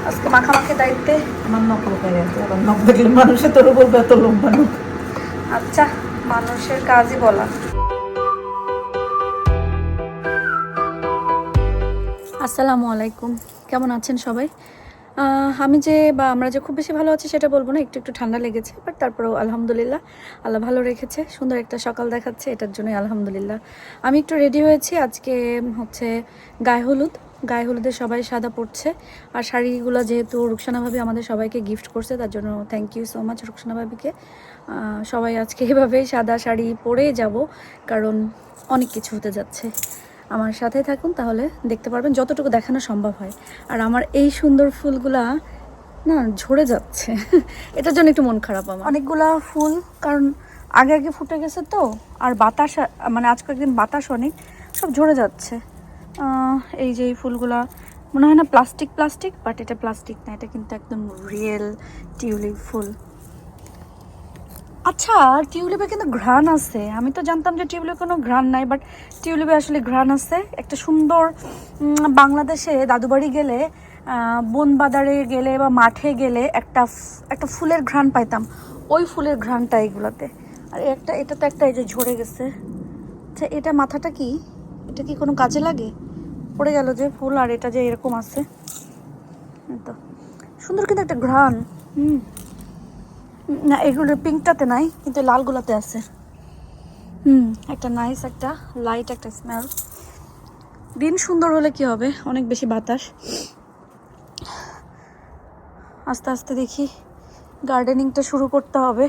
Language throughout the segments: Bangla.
আজকে মাখামাখি দায়িত্বে আমার নখ লোকায় আছে, আবার নখ দেখলে মানুষের তোর বলবে এত লম্বা নখ। আচ্ছা, মানুষের কাজই বলা। আসসালামু আলাইকুম, কেমন আছেন সবাই? আমি যে বা আমরা যে খুব বেশি ভালো আছি সেটা বলবো না, একটু একটু ঠান্ডা লেগেছে, বাট তারপরেও আলহামদুলিল্লাহ আল্লাহ ভালো রেখেছে, সুন্দর একটা সকাল দেখাচ্ছে, এটার জন্যই আলহামদুলিল্লাহ। আমি একটু রেডি হয়েছি, আজকে হচ্ছে গায়ে হলুদে সবাই সাদা পড়ছে, আর শাড়িগুলো যেহেতু রুকসানা ভাবি আমাদের সবাইকে গিফট করছে, তার জন্য thank you so much Rukhsana ভাবিকে। সবাই আজকে এভাবেই সাদা শাড়ি পরে যাব, কারণ অনেক কিছু হতে যাচ্ছে। আমার সাথে থাকুন, তাহলে দেখতে পারবেন যতটুকু দেখানো সম্ভব হয়। আর আমার এই সুন্দর ফুলগুলা না ঝরে যাচ্ছে এটার জন্য একটু মন খারাপ আমার। অনেকগুলা ফুল, কারণ আগে আগে ফুটে গেছে তো, আর বাতাস মানে আজ কয়েকদিন বাতাস অনেক, সব ঝরে যাচ্ছে। এই যে এই ফুলগুলা মনে হয় না প্লাস্টিক, বাট এটা প্লাস্টিক না, এটা কিন্তু একদম রিয়েল টিউলিপ ফুল। আচ্ছা, টিউলিপে কিন্তু ঘ্রাণ আছে, আমি তো জানতাম যে টিউলিপে কোনো ঘ্রাণ নাই, বাট টিউলিপে আসলে ঘ্রাণ আছে। একটা সুন্দর বাংলাদেশে দাদুবাড়ি গেলে, বনবাজারে গেলে বা মাঠে গেলে একটা ফুলের ঘ্রাণ পাইতাম, ওই ফুলের ঘ্রাণটা এগুলাতে। আর এটা তো একটা এই যে ঝরে গেছে। আচ্ছা, এটা মাথাটা কি, এটা কি কোনো কাজে লাগে? পড়ে গেল যে ফুল, আর এটা যে এরকম আছে, তো সুন্দর কিন্তু একটা ঘ্রাণ। না, এগুলো পিঙ্কটাতে নাই, কিন্তু লালগুলাতে আছে। একটা নাইস, একটা লাইট, একটা স্মেল। দিন সুন্দর হলে কি হবে, অনেক বেশি বাতাস। আস্তে আস্তে দেখি গার্ডেনিংটা শুরু করতে হবে।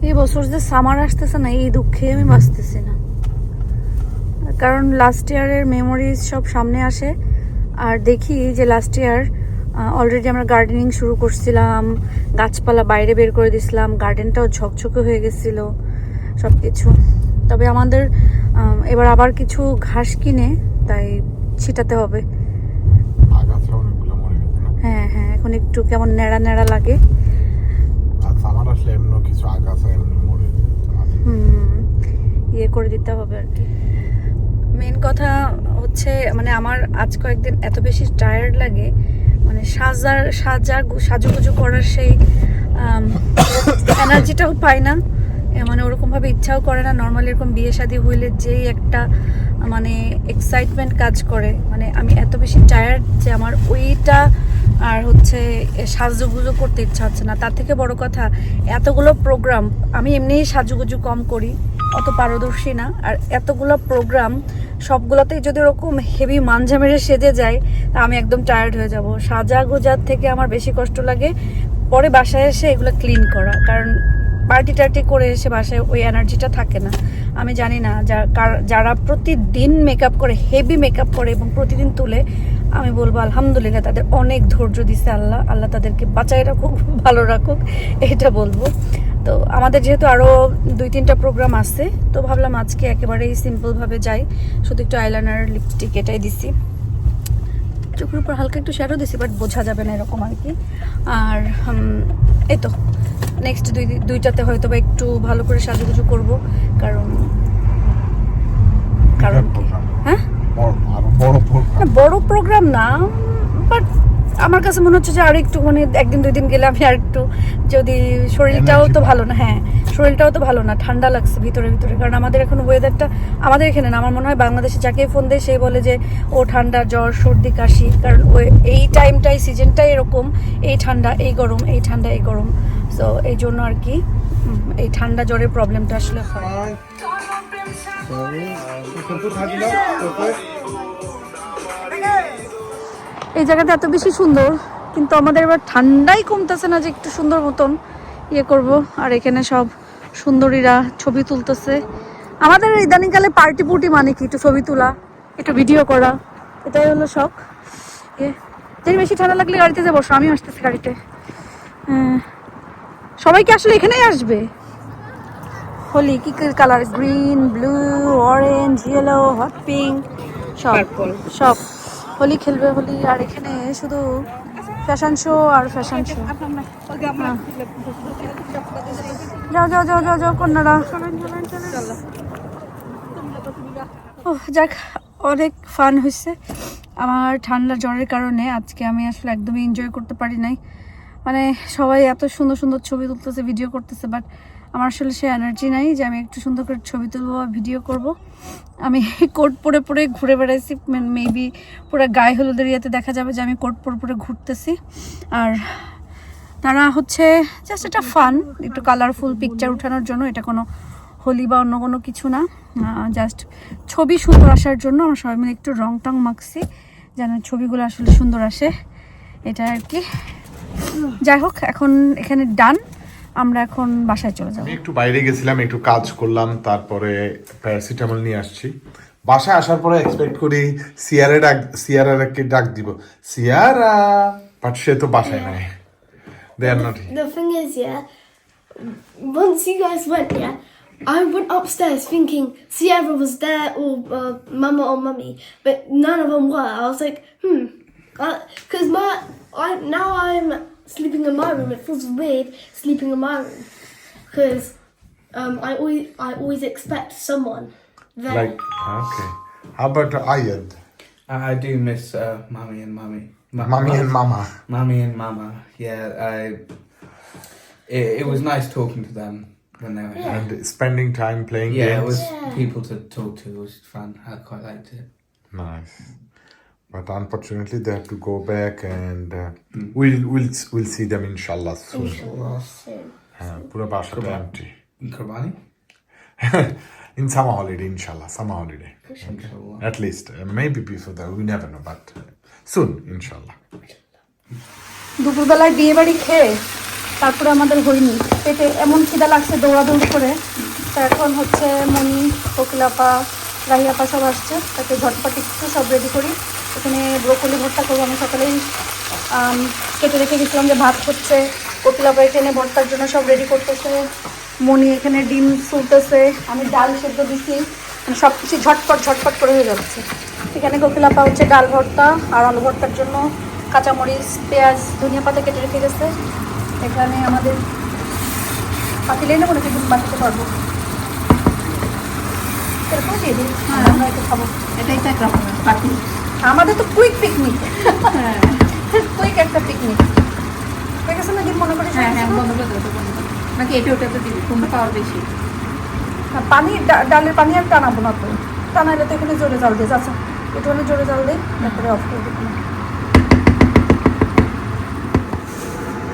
এই বছর যে সামার আসতেছে না, এই দুঃখে আমি বাঁচতেছি না, কারণ লাস্ট ইয়ারের মেমোরিজ সব সামনে আসে। আর দেখি যে লাস্ট ইয়ার অলরেডি আমরা গার্ডেনিং শুরু করছিলাম, গাছপালা বাইরে বের করে দিছিলাম, গার্ডেনটাও ঝকঝকে হয়ে গেছিল সব কিছু। তবে আমাদের এবার আবার কিছু ঘাস কিনে তাই ছিটাতে হবে। হ্যাঁ হ্যাঁ, এখন একটু কেমন নেড়া নেড়া লাগে। ইয়ে করে দিতে হবে আর কি। মেন কথা হচ্ছে মানে আমার আজ কয়েকদিন এত বেশি টায়ার্ড লাগে, মানে সাজুগুজু করার সেই এনার্জিটাও পাই না, মানে ওরকমভাবে ইচ্ছাও করে না। নর্মালি এরকম বিয়ে শাদী হইলে যেই একটা মানে এক্সাইটমেন্ট কাজ করে, মানে আমি এত বেশি টায়ার্ড যে আমার ওইটা আর হচ্ছে সাজুগুজু করতে ইচ্ছা হচ্ছে না। তার থেকে বড় কথা, এতগুলো প্রোগ্রাম, আমি এমনিই সাজুগুজু কম করি, অত পারদর্শী না, আর এতগুলো প্রোগ্রাম সবগুলোতেই যদি ওরকম হেভি মাঞ্জা মেরে সেজে যায়, তা আমি একদম টায়ার্ড হয়ে যাব। সাজা গোজার থেকে আমার বেশি কষ্ট লাগে পরে বাসায় এসে এগুলো ক্লিন করা, কারণ পার্টি টার্টি করে এসে বাসায় ওই এনার্জিটা থাকে না। আমি জানি না যারা প্রতিদিন মেকআপ করে, হেভি মেকআপ করে এবং প্রতিদিন তুলে, আমি বলবো আলহামদুলিল্লাহ, তাদের অনেক ধৈর্য দিছে আল্লাহ, আল্লাহ তাদেরকে বাঁচায় রাখুক, ভালো রাখুক, এটা বলবো। তো আমাদের যেহেতু আরও 2-3টা প্রোগ্রাম আছে, তো ভাবলাম আজকে একেবারেই সিম্পলভাবে যাই, শুধু একটু আইলাইনার, লিপস্টিক এটাই দিছি, চোখের উপর হালকা একটু শ্যাডো দিছি, বাট বোঝা যাবে না এরকম আর কি। আর এই তো নেক্সট দুইটাতে হয়তো বা একটু ভালো করে সাজুগুজু করবো, কারণ কি, হ্যাঁ বড় প্রোগ্রাম না, বাট আমার কাছে মনে হচ্ছে যে আর একটু মানে 1-2 দিন গেলে আমি আর একটু, যদি শরীরটাও তো ভালো না, হ্যাঁ শরীরটাও তো ভালো না, ঠান্ডা লাগছে ভিতরে, কারণ আমাদের এখন ওয়েদারটা, আমাদের এখানে না, আমার মনে হয় বাংলাদেশে যাকে ফোন দেয় সেই বলে যে ও ঠান্ডা, জ্বর, সর্দি, কাশি, কারণ এই টাইমটাই, সিজনটাই এরকম, এই ঠান্ডা এই গরম, এই ঠান্ডা এই গরম। সো এই জন্য আর কি এই ঠান্ডা জ্বরের প্রবলেমটা আসলে হয়। এই জায়গাটা এত বেশি সুন্দর, কিন্তু আমাদের এবার ঠান্ডাই কমতেছে না যে একটু সুন্দর মতন ইয়ে করব। আর এখানে সব সুন্দরীরা ছবি তুলতেছে। আমাদের ইদানিংকালে পার্টি পুটি মানে কি, একটু ছবি তোলা, একটু ভিডিও করা, এটাই হলো শখ। যেই বেশি ঠান্ডা লাগলে গাড়িতে যাবো, আমি আসতেছি গাড়িতে। সবাই কি আসলে এখানেই আসবে? হোলি কি colour, green, blue, orange, yellow, hot pink, সব হোলি খেলবে, হোলি। আর এখানে শুধু ফ্যাশন শো আর ফ্যাশন শো। যাও যাও যাও যাও যাও কন্যারা। ও যাক, অনেক ফান হয়েছে। আমার ঠান্ডা জ্বরের কারণে আজকে আমি আসলে একদমই এনজয় করতে পারি নাই। মানে সবাই এত সুন্দর সুন্দর ছবি তুলতেছে, ভিডিও করতেছে, বাট আমার আসলে সে এনার্জি নাই যে আমি একটু সুন্দর করে ছবি তুলবো বা ভিডিও করব। আমি কোট পরে পরে ঘুরে বেড়াইছি, মেবি পুরো গায়ে হলুদের ইয়েতে দেখা যাবে যে আমি কোট পরে পরে ঘুরতেছি। আর তারা হচ্ছে জাস্ট একটা ফান, একটু কালারফুল পিকচার ওঠানোর জন্য। এটা কোনো হোলি বা অন্য কোনো কিছু না, জাস্ট ছবি সুন্দর আসার জন্য আমরা সবাই মিলে একটু রং টং মাখছি যেন ছবিগুলো আসলে সুন্দর আসে, এটা আর কি। যাই হোক, এখন এখানে ডান, আমরা এখন বাসায় চলে যাবো। আমি একটু বাইরে গেছিলাম, একটু কাজ করলাম, তারপরে প্যারাসিটামল নিয়ে আসছি। বাসায় আসার পরে এক্সপেক্ট করি সিয়ারাকে ডাক দিব, সিয়ারা, বাট সে তো বাসায় নাই। They are not here. The thing is, yeah, once you guys went, yeah, I went upstairs thinking Sierra was there or Mama or Mummy, but none of them were. I was like, because now I'm sleeping in my room. It feels weird sleeping in my room because I always expect someone there. Like, okay. How about Ayad? I do miss Mummy and Mummy. Mommy and Mama. Mummy and Mama. Yeah, it was nice talking to them when they were here. And spending time playing Yeah, it games. was Yeah. people to talk to. It was fun. I quite liked it. Nice. But unfortunately, they have to go back, and we'll see them inshallah soon. Inshallah, soon. Pura basha empty. In Kurbani? In summer holiday, inshallah. Summer holiday. Inshallah. At least. Maybe before that. We never know. But soon, inshallah. দুপুরবেলায় বিয়ে বাড়ি খেয়ে তারপরে আমাদের হয়নি, পেটে এমন খিদা লাগছে দৌড়াদৌড়ি করে। তো এখন হচ্ছে মনি, কোকিলাপা, রাহিয়াপা সব আসছে, তাকে ঝটপট একটু সব রেডি করি। এখানে ব্রোকলি ভর্তা করবো। আমি সকালেই কেটে রেখে গেছিলাম যে ভাত হচ্ছে, কোকিলাপা এখানে ভর্তার জন্য সব রেডি করতেছে, মনি এখানে ডিম চুলতেছে, আমি ডাল সেদ্ধ দিচ্ছি, মানে সব কিছু ঝটপট ঝটপট করে হয়ে যাচ্ছে। এখানে কোকিলাপা হচ্ছে ডাল ভর্তা আর আলু ভর্তার জন্য কাঁচামরিচ, পেঁয়াজ, ধনিয়া পাতা কেটে রেখে গেছে। এখানে আমাদের পাতিলেই নেবো নাকি বাঁচতে পারবো, এরকম দিয়ে দিই। হ্যাঁ, আমরা একটু খাবো, এটাই তো একরকমের পাখি। আমাদের তো কুইক পিকনিক, কুইক একটা পিকনিক ঠিক আছে না? দিন মনে করি হ্যাঁ হ্যাঁ, বন্ধ করে দেবো, বন্ধ করে দেবো। নাকি এটা ওটাতে দিবি, কোনটা পাওয়ার বেশি? পানি ডালের পানি আর টানাবো না, তো টানাইলে তো এখানে জোরে জাল দিয়ে আচ্ছা একটু হলে জোরে জাল দিই, তারপরে অফ করে দেবো।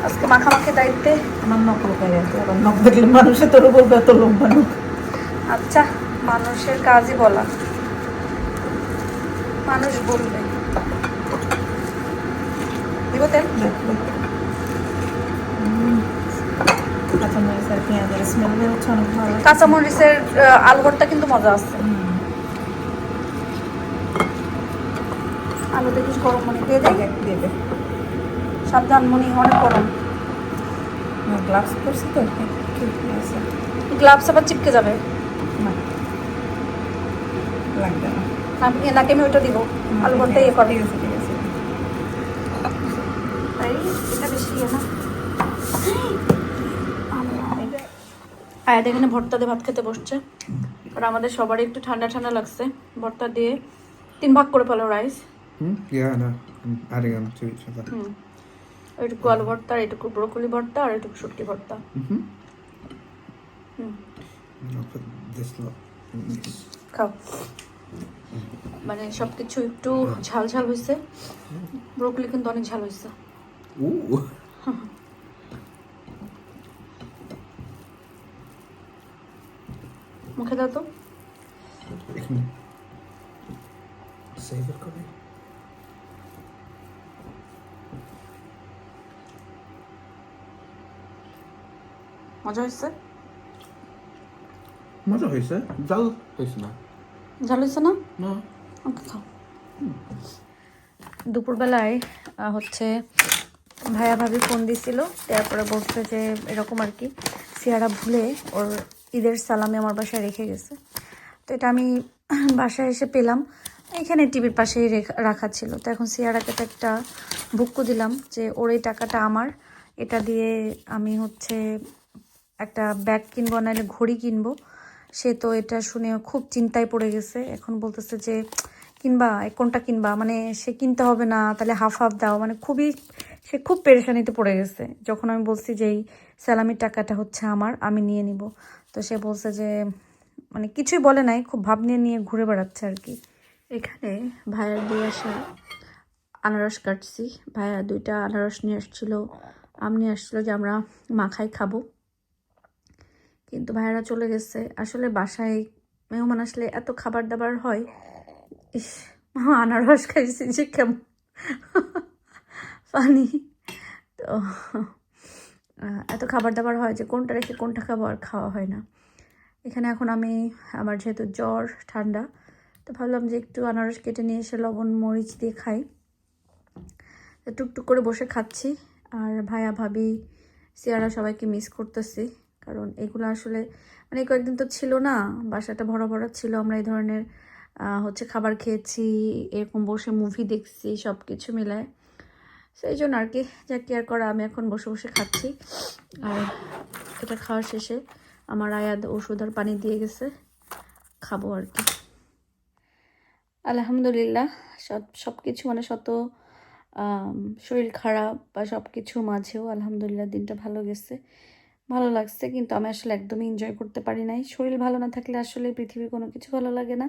আজকে মাখামাখি দায়িত্বে আমার নখ লোকায় আছে, আবার নখ দেখলে মানুষে তোরও বলবে এত লোক মানুষ। আচ্ছা, মানুষের কাজই বলা, মানুষ বলবে। দিব তেল? আচ্ছা, মরিচের পেঁয়াজের স্মেল বেরোচ্ছে অনেক ভালো। কাঁচামরিচের আলু ভর্তা কিন্তু মজা আছে। আলু দেখিস গরম, মনে দিয়ে দেয়, দিয়ে দে। সাবধান মনি, অনেক গরম। গ্লাভস করছি তো, ঠিক আছে। গ্লাভস আবার চিপকে যাবে। না, লাগবে না। নাকি আমি ওইটা দিব, আলু ভর্তা ইয়ে করে। ঠিক আছে, ঠিক আছে। এটা বেশি ইয়ে না। আয়াত এখানে ভর্তা দিয়ে ভাত খেতে বসছে, আর আমাদের সবারই একটু ঠান্ডা ঠান্ডা লাগছে। ভর্তা দিয়ে 3 ভাগ করে ফেলো rice. Yeah, no. I'm adding them to each other. এইটুকু আলু ভর্তা, আর এইটুকু ব্রোকলি ভর্তা, আর এইটুকু শুটকি ভর্তা। I'll put this lot in this. খাও। মানে সব কিছু একটু ঝাল ঝাল হয়েছে, ব্রোকলি কিন্তু অনেক ঝাল হয়েছে। Ooh. মুখে দাও তো। You can save it, Kobe. মজা হয়েছে? মজা হয়েছে, জাল হয়েছে না। ঝাল হয়েছে না? না। ওকে, খাও। দুপুরবেলায় হচ্ছে ভাইয়া ভাবি ফোন দিছিল, তারপরে বলছে যে এরকম আর কি সিয়ারা ভুলে ওর ঈদের সালামি আমার বাসায় রেখে গেছে। তো এটা আমি বাসায় এসে পেলাম, এখানে টিভির পাশেই রাখা ছিল। তো এখন সিয়ারাকে তো একটা বুক্কু দিলাম যে ওর এই টাকাটা আমার, এটা দিয়ে আমি হচ্ছে একটা ব্যাগ কিনবো, নাহলে ঘড়ি কিনবো। সে তো এটা শুনে খুব চিন্তায় পড়ে গেছে। এখন বলতেছে যে কিনবা, কোনটা কিনবা, মানে সে কিনতে হবে না, তাহলে হাফ হাফ দাও, মানে সে খুব পেরেশানিতে পড়ে গেছে। যখন আমি বলছি যে এই স্যালামির টাকাটা হচ্ছে আমার, আমি নিয়ে নিব, তো সে বলছে যে মানে কিছুই বলে নাই, খুব ভাব নিয়ে নিয়ে ঘুরে বেড়াচ্ছে আর কি। এখানে ভাইয়ার দিয়ে আসা আনারস কাটছি। ভাইয়া 2টা আনারস নিয়ে আসছিলো, আম নিয়ে আসছিলো যে আমরা মাখাই খাবো, কিন্তু ভাইয়ারা চলে গেছে। আসলে বাসায় মেহমান আসলে এত খাবার দাবার হয়, ইস আনারস খাইছি যে কেমন ফানি। তো এত খাবার দাবার হয় যে কোনটা রেখে কোনটা খাবার খাওয়া হয় না। এখানে এখন আমার যেহেতু জ্বর ঠান্ডা, তো ভাবলাম যে একটু আনারস কেটে নিয়ে এসে লবণ মরিচ দিয়ে খাই। তো টুকটুক করে বসে খাচ্ছি। আর ভাইয়া ভাবি সিয়ারা সবাইকে মিস করতেছি, কারণ এগুলো আসলে মানে কয়েকদিন তো ছিল না, বাসাটা ভরা ভরা ছিল। আমরা এই ধরনের হচ্ছে খাবার খেয়েছি, এরকম বসে মুভি দেখছি, সব কিছু মিলায়। সেই জন্য আর কি, যা কেয়ার করা, আমি এখন বসে বসে খাচ্ছি। আর এটা খাওয়ার শেষে আমার আয়াদ ওষুধ আর পানি দিয়ে গেছে, খাবো আর কি। আলহামদুলিল্লাহ, সব কিছু মানে শরীর খারাপ বা সব কিছুর মাঝেও আলহামদুলিল্লাহ দিনটা ভালো গেছে, ভালো লাগছে। কিন্তু আমি আসলে একদমই এনজয় করতে পারি নাই। শরীর ভালো না থাকলে আসলে পৃথিবীর কোনো কিছু ভালো লাগে না।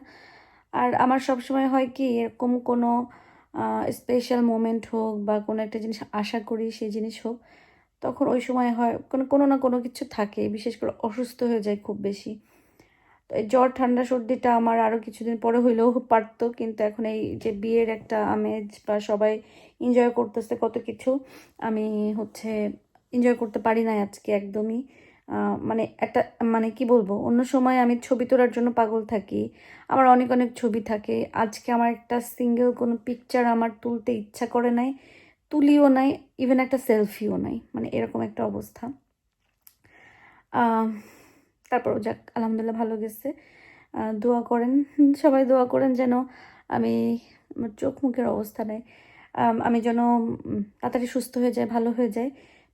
আর আমার সবসময় হয় কি, এরকম কোনো স্পেশাল মোমেন্ট হোক বা কোনো একটা জিনিস আশা করি সেই জিনিস হোক, তখন ওই সময় হয় কোনো না কোনো কিছু থাকে, বিশেষ করে অসুস্থ হয়ে যায় খুব বেশি। তো এই জ্বর ঠান্ডা সর্দিটা আমার আরও কিছুদিন পরে হইলেও পারতো, কিন্তু এখন এই যে বিয়ের একটা আমেজ বা সবাই এনজয় করতেছে কত কিছু, আমি হচ্ছে এনজয় করতে পারি না আজকে একদমই। মানে একটা মানে কি বলবো, অন্য সময় আমি ছবি তোলার জন্য পাগল থাকি, আমার অনেক অনেক ছবি থাকে। আজকে আমার একটা সিঙ্গেল কোনো পিকচার আমার তুলতে ইচ্ছা করে নাই, তুলিও নাই, ইভেন একটা সেলফিও নাই, মানে এরকম একটা অবস্থা। তারপর যাক আলহামদুলিল্লাহ ভালো গেছে। দোয়া করেন, সবাই দোয়া করেন যেন আমি, আমার চোখ মুখের অবস্থা নেই, আমি যেন তাড়াতাড়ি সুস্থ হয়ে যায়, ভালো হয়ে যায়।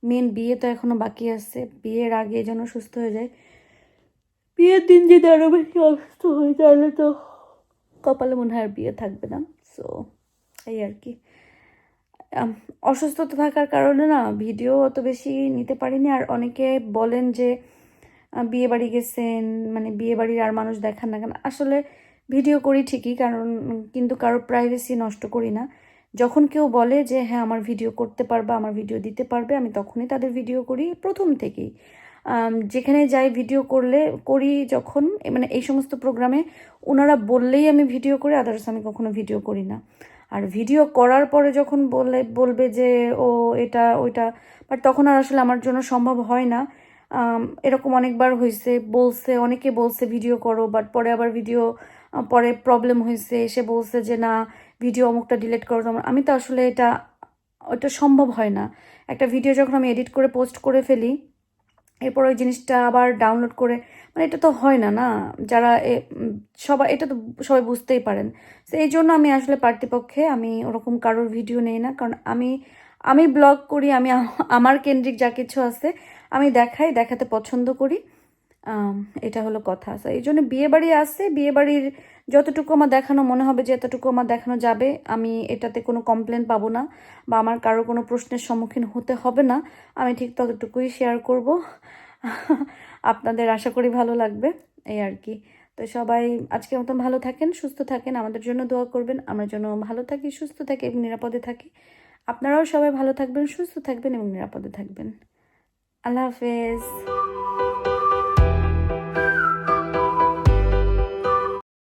মেন বিয়ে তো এখনও বাকি আছে, বিয়ের আগে যেন সুস্থ হয়ে যায়। বিয়ের দিন যদি আরও বেশি অসুস্থ হয়ে তাহলে তো কপালে মনে হয় আর বিয়ে থাকবে না। সো এই আর কি, অসুস্থতা থাকার কারণে না ভিডিও অত বেশি নিতে পারিনি। আর অনেকে বলেন যে বিয়ে বাড়ি গেছেন, মানে বিয়ে বাড়ির আর মানুষ দেখান না কেন। আসলে ভিডিও করি ঠিকই, কারণ কিন্তু কারোর প্রাইভেসি নষ্ট করি না। যখন কেউ বলে যে হ্যাঁ আমার ভিডিও করতে পারবে, আমার ভিডিও দিতে পারবে, আমি তখনই তাদের ভিডিও করি, প্রথম থেকেই। যেখানে যাই ভিডিও করি যখন, মানে এই সমস্ত প্রোগ্রামে ওনারা বললেই আমি ভিডিও করি, আদার্স আমি কখনো ভিডিও করি না। আর ভিডিও করার পরে যখন বলবে যে ও এটা ওইটা, বাট তখন আর আসলে আমার জন্য সম্ভব হয় না। এরকম অনেকবার হয়েছে, অনেকে বলছে ভিডিও করো, বাট পরে আবার ভিডিও পরে প্রবলেম হয়েছে, এসে বলছে যে না ভিডিও অমুকটা ডিলিট করো। আমি তো আসলে ওটা সম্ভব হয় না। একটা ভিডিও যখন আমি এডিট করে পোস্ট করে ফেলি, এরপর ওই জিনিসটা আবার ডাউনলোড করে, মানে এটা তো হয় না, না যারা সবাই এটা তো সবাই বুঝতেই পারেন। তো এই জন্য আমি আসলে পার্টিপক্ষে আমি ওরকম কারোর ভিডিও নেই না, কারণ আমি ব্লগ করি, আমি আমার কেন্দ্রিক যা কিছু আছে আমি দেখাতে পছন্দ করি। এটা হলো কথা। তো এই জন্য বিয়েবাড়ি আছে, বিয়েবাড়ির যতটুকু আমার দেখানো মনে হবে যে এতটুকু আমার দেখানো যাবে, আমি এটাতে কোনো কমপ্লেন পাবো না বা আমার কারো কোনো প্রশ্নের সম্মুখীন হতে হবে না, আমি ঠিক ততটুকুই শেয়ার করব। আপনাদের আশা করি ভালো লাগবে, এই আর কি। তো সবাই আজকের মতন ভালো থাকেন, সুস্থ থাকেন, আমাদের জন্য দোয়া করবেন, আমরা যেন ভালো থাকি, সুস্থ থাকি এবং নিরাপদে থাকি। আপনারাও সবাই ভালো থাকবেন, সুস্থ থাকবেন এবং নিরাপদে থাকবেন। আল্লাহ হাফেজ।